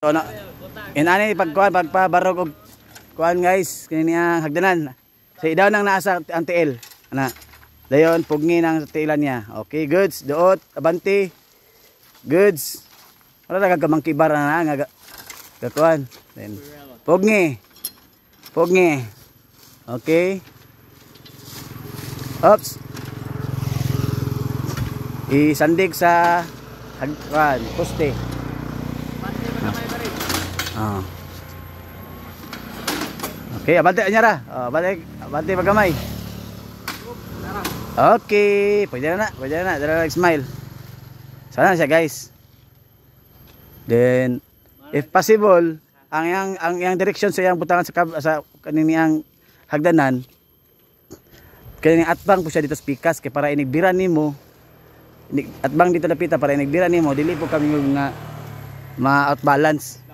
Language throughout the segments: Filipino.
So na inani pagkuan pagpabarog og kuan guys kini niya hagdanan. Sa idaw nang naasa ang TL. Ana. Dayon pugni nang tiilan niya. Okay, goods, duot, abante. Goods. Wala na gagamangkibar na nga gakuan. Then pugni. Pugni. Okay. Oops. Isandig sa hagkuan, poste. Ah. Okay, abante anya ra. Abante pagamay. Okay, pwede na. Dala smile. Sana siya, guys. Then if possible, ang yang direction sa yang butangan sa kaniniyang hagdanan. Kani atbang po siya dito sa pikas kay para inigbiran nimo. Atbang dito napita para inigbiran nimo, dili po kami nga ma-outbalance.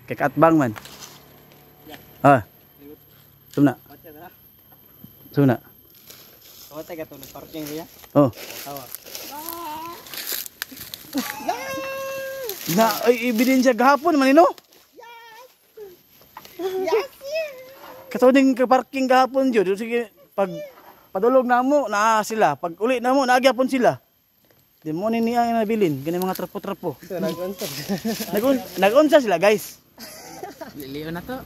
Kay atbang man. Ah. Sumna. Sumna. Kawat ay katulog parking niya. Oh. Tawa. Na ay ebidensya gahapon man ino. Yes. Katuning ka parking gahapon jud. Sige pag padulog namo na sila, pag uli namo naagyapon sila. Di mo ni niya nabilin kani mga trapo-trapo. Ito nag-unsa. Nag-unsa sila, guys. Liliw na to.